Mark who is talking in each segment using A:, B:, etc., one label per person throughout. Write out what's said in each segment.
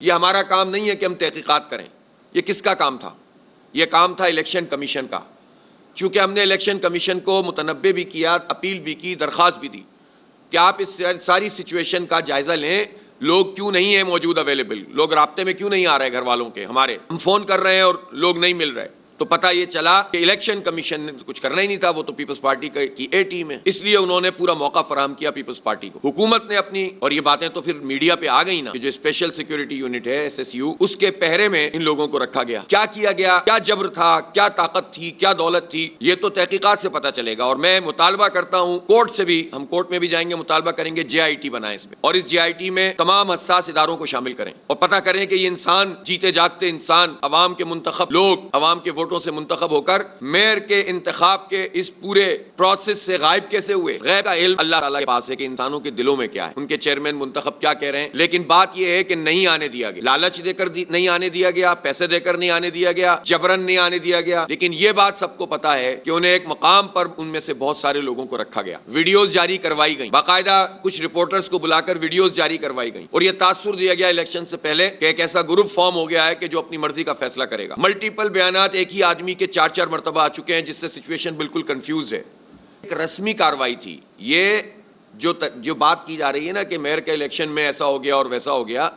A: یہ ہمارا کام نہیں ہے کہ ہم تحقیقات کریں. یہ کس کا کام تھا؟ یہ کام تھا الیکشن کمیشن کا. چونکہ ہم نے الیکشن کمیشن کو متنبع بھی کیا، اپیل بھی کی، درخواست بھی دی کہ آپ اس ساری سچویشن کا جائزہ لیں. لوگ کیوں نہیں ہیں موجود اویلیبل، لوگ رابطے میں کیوں نہیں آ رہے گھر والوں کے ہمارے، ہم فون کر رہے ہیں اور لوگ نہیں مل رہے. تو پتہ یہ چلا کہ الیکشن کمیشن نے کچھ کرنا ہی نہیں تھا، وہ تو پیپلز پارٹی کی اے ٹیم ہے، اس لیے انہوں نے پورا موقع فراہم کیا پیپلز پارٹی کو. حکومت نے اپنی، اور یہ باتیں تو پھر میڈیا پہ آ گئی نا، کہ جو اسپیشل سیکیورٹی یونٹ ہے SSU، اس کے پہرے میں ان لوگوں کو رکھا گیا. کیا کیا گیا، کیا جبر تھا، کیا طاقت تھی، کیا دولت تھی، یہ تو تحقیقات سے پتہ چلے گا. اور میں مطالبہ کرتا ہوں کورٹ سے بھی، ہم کورٹ میں بھی جائیں گے، مطالبہ کریں گے JIT بنائیں اس میں، اور اس JIT میں تمام حساس اداروں کو شامل کریں اور پتہ کریں کہ یہ انسان، جیتے جاگتے انسان، عوام کے منتخب لوگ، عوام کے ووٹوں سے منتخب ہو کر میئر کے انتخاب کے اس پورے پروسیس سے غائب کیسے ہوئے. غیب کا علم اللہ تعالیٰ کے پاس ہے کہ انسانوں کے دلوں میں کیا ہے، ان کے چیئرمین منتخب کیا کہہ رہے ہیں. لیکن بات یہ ہے کہ نہیں آنے دیا گیا، لالچ دے کر نہیں آنے دیا گیا، پیسے دے کر نہیں آنے دیا گیا، جبرن نہیں آنے دیا گیا. لیکن یہ بات سب کو پتا ہے کہ انہیں ایک مقام پر ان میں سے بہت سارے لوگوں کو رکھا گیا. ویڈیوز جاری کروائی گئیں، باقاعدہ کچھ رپورٹرز کو بلا کر ویڈیوز جاری کروائی گئیں، اور یہ تاثر دیا گیا الیکشن سے پہلے کہ ایک ایسا گروپ فارم ہو گیا ہے کہ جو اپنی مرضی کا فیصلہ کرے گا. ملٹیپل بیانات ایک ہی آدمی کے 4 مرتبہ آ چکے ہیں، جس سے سچویشن بالکل کنفیوز ہے. ایک رسمی کارروائی تھی یہ، جو بات کی جا رہی ہے نا کہ میئر کے الیکشن میں ایسا ہو گیا اور ویسا ہو گیا،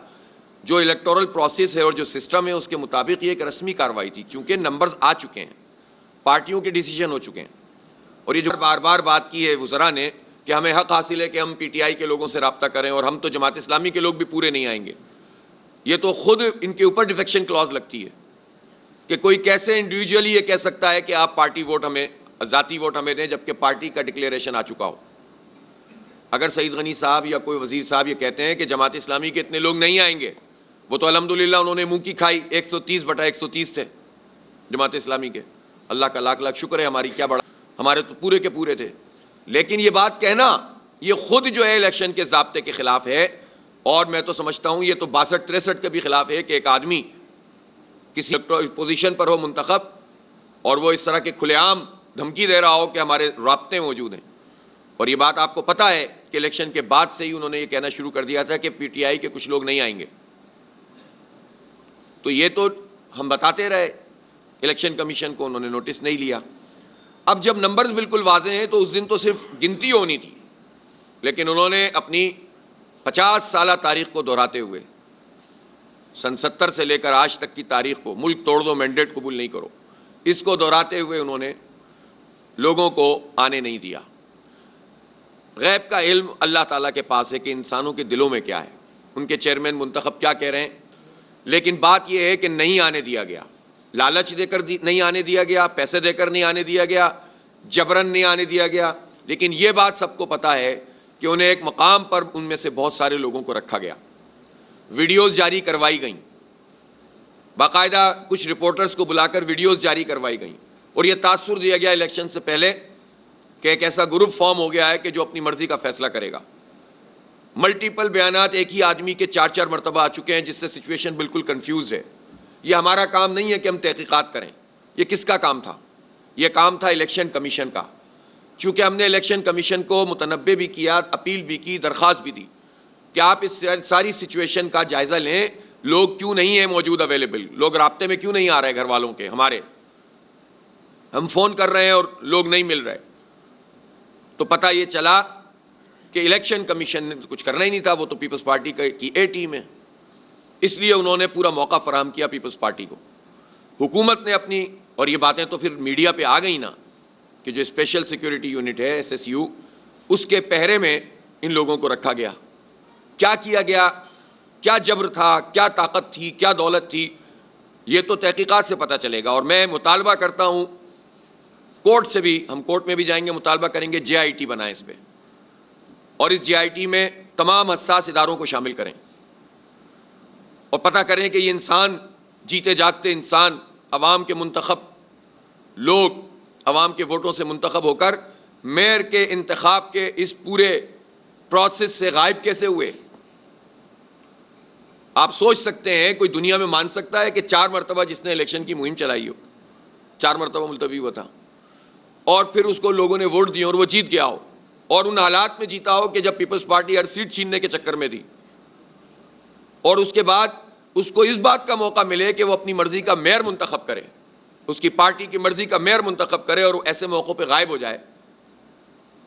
A: جو الیکٹورل پروسیس ہے اور جو سسٹم ہے اس کے مطابق یہ ایک رسمی کارروائی تھی. چونکہ نمبرز آ چکے ہیں، پارٹیوں کے ڈیسیجن ہو چکے ہیں، اور یہ جو بار بار بات کی ہے وزراء نے کہ ہمیں حق حاصل ہے کہ ہم PTI کے لوگوں سے رابطہ کریں اور ہم تو جماعت اسلامی کے لوگ بھی پورے نہیں آئیں گے. یہ تو خود ان کے اوپر ڈیفیکشن کلاز لگتی ہے کہ کوئی کیسے انڈیویجولی یہ کہہ سکتا ہے کہ آپ پارٹی ووٹ ہمیں، ذاتی ووٹ ہمیں دیں، جبکہ پارٹی کا ڈکلیریشن آ چکا ہو. اگر سعید غنی صاحب یا کوئی وزیر صاحب یہ کہتے ہیں کہ جماعت اسلامی کے اتنے لوگ نہیں آئیں گے، وہ تو الحمدللہ انہوں نے منہ کی کھائی 130/130 سے جماعت اسلامی کے. اللہ کا لاکھ لاکھ شکر ہے، ہماری کیا بڑا، ہمارے تو پورے کے پورے تھے. لیکن یہ بات کہنا یہ خود جو ہے الیکشن کے ضابطے کے خلاف ہے، اور میں تو سمجھتا ہوں یہ تو 62-63 کے بھی خلاف ہے کہ ایک آدمی کسی پوزیشن پر ہو منتخب اور وہ اس طرح کے کھلے عام دھمکی دے رہا ہو کہ ہمارے رابطے موجود ہیں. اور یہ بات آپ کو پتہ ہے کہ الیکشن کے بعد سے ہی انہوں نے یہ کہنا شروع کر دیا تھا کہ PTI کے کچھ لوگ نہیں آئیں گے. تو یہ تو ہم بتاتے رہے، الیکشن کمیشن کو انہوں نے نوٹس نہیں لیا. اب جب نمبرز بالکل واضح ہیں تو اس دن تو صرف گنتی ہونی تھی، لیکن انہوں نے اپنی 50 سالہ تاریخ کو دہراتے ہوئے، سن 70 سے لے کر آج تک کی تاریخ کو، ملک توڑ دو مینڈیٹ قبول نہیں کرو، اس کو دہراتے ہوئے انہوں نے لوگوں کو آنے نہیں دیا. غیب کا علم اللہ تعالیٰ کے پاس ہے کہ انسانوں کے دلوں میں کیا ہے، ان کے چیئرمین منتخب کیا کہہ رہے ہیں. لیکن بات یہ ہے کہ نہیں آنے دیا گیا، لالچ دے کر نہیں آنے دیا گیا، پیسے دے کر نہیں آنے دیا گیا، جبرن نہیں آنے دیا گیا. لیکن یہ بات سب کو پتا ہے کہ انہیں ایک مقام پر ان میں سے بہت سارے لوگوں کو رکھا گیا. ویڈیوز جاری کروائی گئیں، باقاعدہ کچھ رپورٹرز کو بلا کر ویڈیوز جاری کروائی گئیں، اور یہ تاثر دیا گیا الیکشن سے پہلے کہ ایک ایسا گروپ فارم ہو گیا ہے کہ جو اپنی مرضی کا فیصلہ کرے گا. ملٹیپل بیانات ایک ہی آدمی کے 4 مرتبہ آ چکے ہیں، جس سے سچویشن بالکل کنفیوز ہے. یہ ہمارا کام نہیں ہے کہ ہم تحقیقات کریں. یہ کس کا کام تھا؟ یہ کام تھا الیکشن کمیشن کا. چونکہ ہم نے الیکشن کمیشن کو متنبع بھی کیا، اپیل بھی کی، درخواست بھی دی کہ آپ اس ساری سچویشن کا جائزہ لیں. لوگ کیوں نہیں ہیں موجود اویلیبل، لوگ رابطے میں کیوں نہیں آ رہے گھر والوں کے ہمارے، ہم فون کر رہے ہیں اور لوگ نہیں مل رہے. تو پتہ یہ چلا کہ الیکشن کمیشن نے کچھ کرنا ہی نہیں تھا، وہ تو پیپلز پارٹی کی اے ٹیم ہے، اس لیے انہوں نے پورا موقع فراہم کیا پیپلز پارٹی کو. حکومت نے اپنی، اور یہ باتیں تو پھر میڈیا پہ آ گئی نا، کہ جو اسپیشل سیکیورٹی یونٹ ہے SSU، اس کے پہرے میں ان لوگوں کو رکھا گیا. کیا کیا گیا، کیا جبر تھا، کیا طاقت تھی، کیا دولت تھی، یہ تو تحقیقات سے پتہ چلے گا. اور میں مطالبہ کرتا ہوں کورٹ سے بھی، ہم کورٹ میں بھی جائیں گے، مطالبہ کریں گے JIT بنائیں اس پہ، اور اس JIT میں تمام حساس اداروں کو شامل کریں اور پتہ کریں کہ یہ انسان، جیتے جاگتے انسان، عوام کے منتخب لوگ، عوام کے ووٹوں سے منتخب ہو کر میئر کے انتخاب کے اس پورے پروسیس سے غائب کیسے ہوئے. آپ سوچ سکتے ہیں کوئی دنیا میں مان سکتا ہے کہ 4 مرتبہ جس نے الیکشن کی مہم چلائی ہو، 4 مرتبہ ملتوی ہوا تھا، اور پھر اس کو لوگوں نے ووٹ دیے اور وہ جیت گیا ہو، اور ان حالات میں جیتا ہو کہ جب پیپلز پارٹی ہر سیٹ چھیننے کے چکر میں تھی، اور اس کے بعد اس کو اس بات کا موقع ملے کہ وہ اپنی مرضی کا میئر منتخب کرے، اس کی پارٹی کی مرضی کا میئر منتخب کرے اور وہ ایسے موقعوں پہ غائب ہو جائے،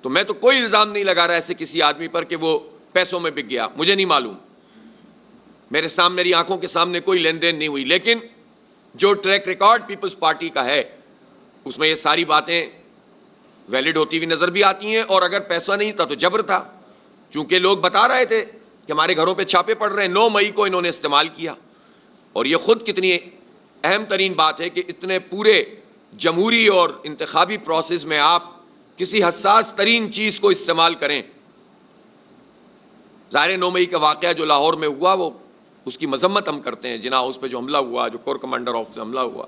A: تو میں تو کوئی الزام نہیں لگا رہا ایسے کسی آدمی پر کہ وہ پیسوں میں بک گیا، مجھے نہیں معلوم، میرے سامنے، میری آنکھوں کے سامنے کوئی لین دین نہیں ہوئی، لیکن جو ٹریک ریکارڈ پیپلز پارٹی کا ہے اس میں یہ ساری باتیں ویلڈ ہوتی ہوئی نظر بھی آتی ہیں۔ اور اگر پیسہ نہیں تھا تو جبر تھا، چونکہ لوگ بتا رہے تھے کہ ہمارے گھروں پہ چھاپے پڑ رہے ہیں، 9 مئی کو انہوں نے استعمال کیا۔ اور یہ خود کتنی اہم ترین بات ہے کہ اتنے پورے جمہوری اور انتخابی پروسیس میں آپ کسی حساس ترین چیز کو استعمال کریں۔ ظاہر 9 مئی کا واقعہ جو لاہور میں ہوا، وہ اس کی مذمت ہم کرتے ہیں، جناح ہاؤس پہ جو حملہ ہوا، جو کور کمانڈر آف سے حملہ ہوا،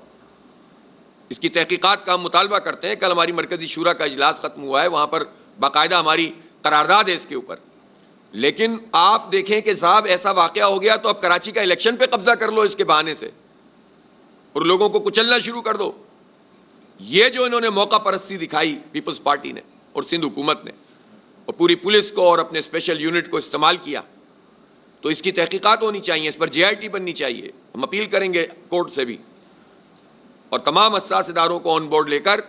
A: اس کی تحقیقات کا ہم مطالبہ کرتے ہیں۔ کل ہماری مرکزی شورا کا اجلاس ختم ہوا ہے، وہاں پر باقاعدہ ہماری قرارداد ہے اس کے اوپر۔ لیکن آپ دیکھیں کہ صاحب ایسا واقعہ ہو گیا تو اب کراچی کا الیکشن پہ قبضہ کر لو اس کے بہانے سے اور لوگوں کو کچلنا شروع کر دو۔ یہ جو انہوں نے موقع پرستی دکھائی پیپلز پارٹی نے اور سندھ حکومت نے، اور پوری پولیس کو اور اپنے اسپیشل یونٹ کو استعمال کیا، تو اس کی تحقیقات ہونی چاہیے، اس پر JIT بننی چاہیے۔ ہم اپیل کریں گے کورٹ سے بھی، اور تمام حساس اداروں کو آن بورڈ لے کر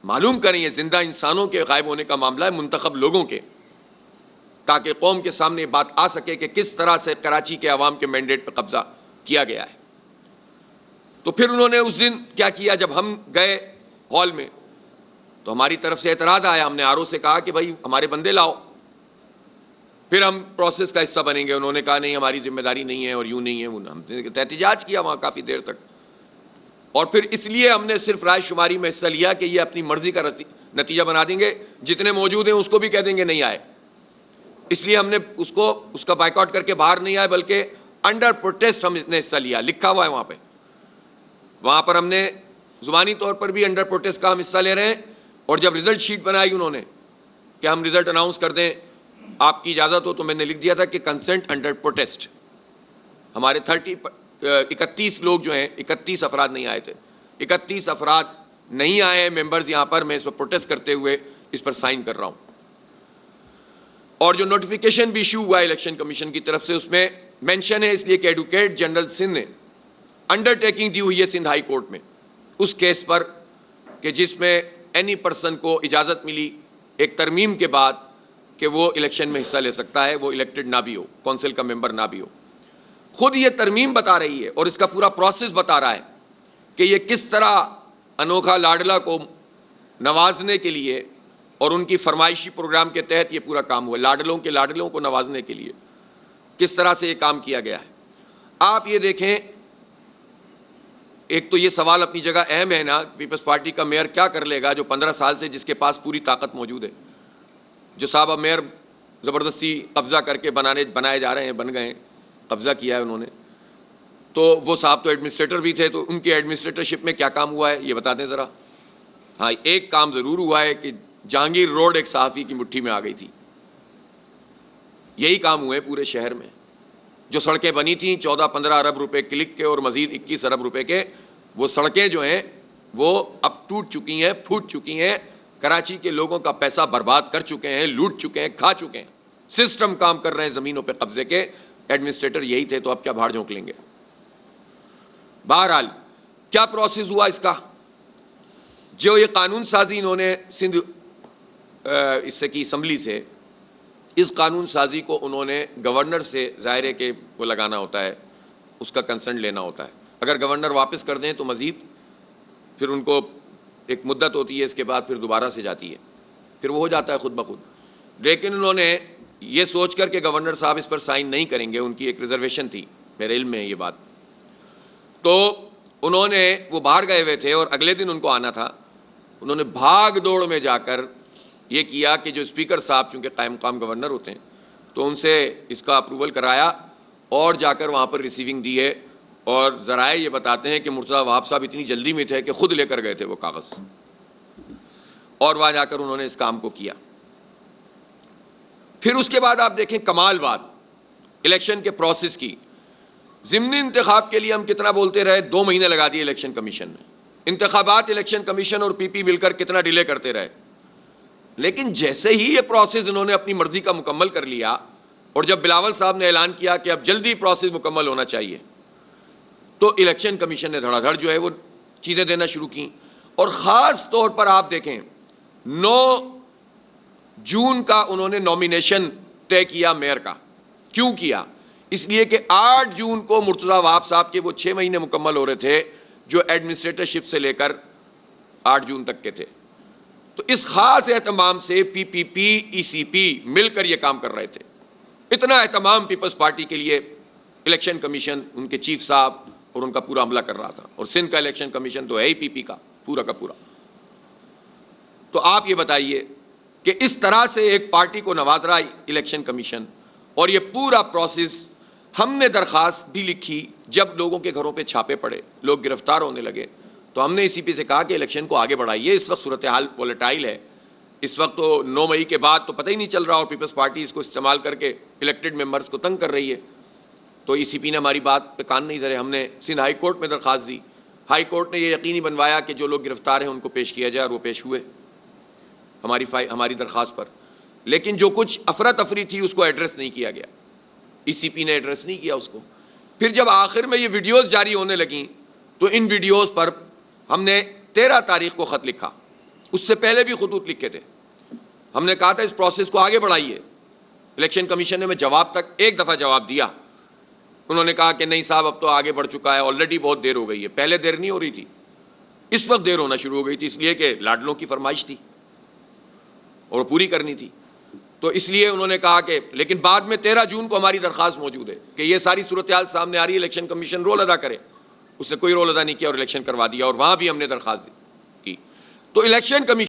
A: معلوم کریں یہ زندہ انسانوں کے غائب ہونے کا معاملہ ہے، منتخب لوگوں کے، تاکہ قوم کے سامنے بات آ سکے کہ کس طرح سے کراچی کے عوام کے مینڈیٹ پہ قبضہ کیا گیا ہے۔ تو پھر انہوں نے اس دن کیا کیا، جب ہم گئے ہال میں تو ہماری طرف سے اعتراض آیا، ہم نے RO سے کہا کہ بھائی ہمارے بندے لاؤ، پھر ہم پروسیس کا حصہ بنیں گے۔ انہوں نے کہا نہیں ہماری ذمہ داری نہیں ہے اور یوں نہیں ہے، ہم نے احتجاج کیا وہاں کافی دیر تک، اور پھر اس لیے ہم نے صرف رائے شماری میں حصہ لیا کہ یہ اپنی مرضی کا نتیجہ بنا دیں گے، جتنے موجود ہیں اس کو بھی کہہ دیں گے نہیں آئے، اس لیے ہم نے اس کا بائیکاٹ کر کے باہر نہیں آئے، بلکہ انڈر پروٹیسٹ ہم نے حصہ لیا، لکھا ہوا ہے وہاں پہ، وہاں پر ہم نے زبانی طور پر بھی انڈر پروٹیسٹ کا ہم حصہ لے رہے ہیں۔ اور جب ریزلٹ شیٹ بنائی انہوں نے کہ ہم ریزلٹ اناؤنس کر دیں آپ کی اجازت ہو، تو میں نے لکھ دیا تھا کہ کنسنٹ انڈر پروٹیسٹ۔ ہمارے 31 لوگ جو ہیں، 31 افراد نہیں آئے تھے، 31 افراد نہیں آئے ہیں ممبرز یہاں پر، میں اس پر پروٹیسٹ کرتے ہوئے اس پر سائن کر رہا ہوں۔ اور جو نوٹیفیکیشن بھی ایشو ہوا ہے الیکشن کمیشن کی طرف سے، اس میں مینشن ہے، اس لیے کہ ایڈوکیٹ جنرل سندھ نے انڈر ٹیکنگ دی ہوئی ہے سندھ ہائی کورٹ میں اس کیس پر کہ جس میں اینی پرسن کو اجازت ملی ایک ترمیم کے بعد کہ وہ الیکشن میں حصہ لے سکتا ہے، وہ الیکٹڈ نہ بھی ہو، کونسل کا ممبر نہ بھی ہو۔ خود یہ ترمیم بتا رہی ہے اور اس کا پورا پروسیس بتا رہا ہے کہ یہ کس طرح انوکھا لاڈلا کو نوازنے کے لیے اور ان کی فرمائشی پروگرام کے تحت یہ پورا کام ہوا، لاڈلوں کو نوازنے کے لیے کس طرح سے یہ کام کیا گیا ہے۔ آپ یہ دیکھیں، ایک تو یہ سوال اپنی جگہ اہم ہے نا، پیپلز پارٹی کا میئر کیا کر لے گا جو 15 سال سے جس کے پاس پوری طاقت موجود ہے، جو صاحب اب میئر زبردستی قبضہ کر کے بنائے جا رہے ہیں، بن گئے ہیں، قبضہ کیا ہے انہوں نے، تو وہ صاحب تو ایڈمنسٹریٹر بھی تھے، تو ان کی ایڈمنسٹریٹرشپ میں کیا کام ہوا ہے یہ بتا دیں ذرا۔ ہاں، ایک کام ضرور ہوا ہے کہ جہانگیر روڈ ایک صحافی کی مٹھی میں آ گئی تھی، یہی کام ہوئے پورے شہر میں۔ جو سڑکیں بنی تھیں 14-15 ارب روپے کلک کے اور مزید 21 ارب روپے کے، وہ سڑکیں جو ہیں وہ اب ٹوٹ چکی ہیں، پھوٹ چکی ہیں، کراچی کے لوگوں کا پیسہ برباد کر چکے ہیں، لوٹ چکے ہیں، کھا چکے ہیں، سسٹم کام کر رہے ہیں زمینوں پہ قبضے کے، ایڈمنسٹریٹر یہی تھے، تو اب کیا بھاڑ جھونک لیں گے۔ بہرحال کیا پروسیس ہوا اس کا، جو یہ قانون سازی انہوں نے سندھ اس سے کی اسمبلی سے، اس قانون سازی کو انہوں نے گورنر سے ظاہر ہے کہ وہ لگانا ہوتا ہے، اس کا کنسنٹ لینا ہوتا ہے۔ اگر گورنر واپس کر دیں تو مزید پھر ان کو ایک مدت ہوتی ہے، اس کے بعد پھر دوبارہ سے جاتی ہے، پھر وہ ہو جاتا ہے خود بخود۔ لیکن انہوں نے یہ سوچ کر کہ گورنر صاحب اس پر سائن نہیں کریں گے، ان کی ایک ریزرویشن تھی، میرے علم میں ہے یہ بات، تو انہوں نے، وہ باہر گئے ہوئے تھے اور اگلے دن ان کو آنا تھا، انہوں نے بھاگ دوڑ میں جا کر یہ کیا کہ جو اسپیکر صاحب چونکہ قائم مقام گورنر ہوتے ہیں تو ان سے اس کا اپروول کرایا اور جا کر وہاں پر ریسیونگ دی ہے، اور ذرائع یہ بتاتے ہیں کہ مرتضیٰ وہاب صاحب اتنی جلدی میں تھے کہ خود لے کر گئے تھے وہ کاغذ، اور وہاں جا کر انہوں نے اس کام کو کیا۔ پھر اس کے بعد آپ دیکھیں کمال بات الیکشن کے پروسیس کی، ضمنی انتخاب کے لیے ہم کتنا بولتے رہے، 2 مہینے لگا دیے الیکشن کمیشن نے، انتخابات الیکشن کمیشن اور PP مل کر کتنا ڈیلے کرتے رہے، لیکن جیسے ہی یہ پروسیس انہوں نے اپنی مرضی کا مکمل کر لیا، اور جب بلاول صاحب نے اعلان کیا کہ اب جلدی پروسیس مکمل ہونا چاہیے، تو الیکشن کمیشن نے دھڑا دھڑ جو ہے وہ چیزیں دینا شروع کی. اور خاص طور پر آپ دیکھیں 9 جون کا انہوں نے نامینیشن طے کیا میئر کا. کیوں کیا؟ اس لیے کہ 8 جون کو مرتضی وہاب صاحب کے وہ 6 مہینے مکمل ہو رہے تھے جو ایڈمنسٹریٹرشپ سے لے کر 8 جون تک کے تھے. تو اس خاص اہتمام سے پی پی پی ای سی پی مل کر یہ کام کر رہے تھے. اتنا اہتمام پیپلز پارٹی کے لیے الیکشن کمیشن ان کے چیف صاحب اور ان کا پورا عملہ کر رہا تھا. اور سندھ کا الیکشن کمیشن تو ہے ہی پی پی کا پورا. تو آپ یہ بتائیے کہ اس طرح سے ایک پارٹی کو نواز رہا الیکشن کمیشن. اور یہ پورا پروسیس ہم نے درخواست بھی لکھی جب لوگوں کے گھروں پہ چھاپے پڑے, لوگ گرفتار ہونے لگے, تو ہم نے ای سی پی سے کہا کہ الیکشن کو آگے بڑھائیے. اس وقت صورتحال وولیٹائل ہے. اس وقت تو 9 مئی کے بعد تو پتہ ہی نہیں چل رہا, اور پیپلز پارٹی اس کو استعمال کر کے الیکٹڈ ممبرز کو تنگ کر رہی ہے. تو ای سی پی نے ہماری بات پہ کان نہیں دھرے. ہم نے سندھ ہائی کورٹ میں درخواست دی. ہائی کورٹ نے یہ یقینی بنوایا کہ جو لوگ گرفتار ہیں ان کو پیش کیا جائے, اور وہ پیش ہوئے ہماری درخواست پر. لیکن جو کچھ افراتفری تھی اس کو ایڈریس نہیں کیا گیا. ای سی پی نے ایڈریس نہیں کیا اس کو. پھر جب آخر میں یہ ویڈیوز جاری ہونے لگیں تو ان ویڈیوز پر ہم نے 13 تاریخ کو خط لکھا. اس سے پہلے بھی خطوط لکھے تھے. ہم نے کہا تھا اس پروسیس کو آگے بڑھائیے. الیکشن کمیشن نے میں جواب تک ایک دفعہ جواب دیا. انہوں نے کہا کہ نہیں صاحب اب تو آگے بڑھ چکا ہے, آلریڈی بہت دیر ہو گئی ہے. پہلے دیر نہیں ہو رہی تھی, اس وقت دیر ہونا شروع ہو گئی تھی, اس لیے کہ لاڈلوں کی فرمائش تھی اور پوری کرنی تھی. تو اس لیے انہوں نے کہا کہ, لیکن بعد میں 13 جون کو ہماری درخواست موجود ہے کہ یہ ساری صورتحال سامنے آ رہی ہے, الیکشن کمیشن رول ادا کرے. اس نے کوئی رول ادا نہیں کیا اور الیکشن کروا دیا, اور وہاں بھی ہم نے درخواست کی. تو الیکشن کمیشن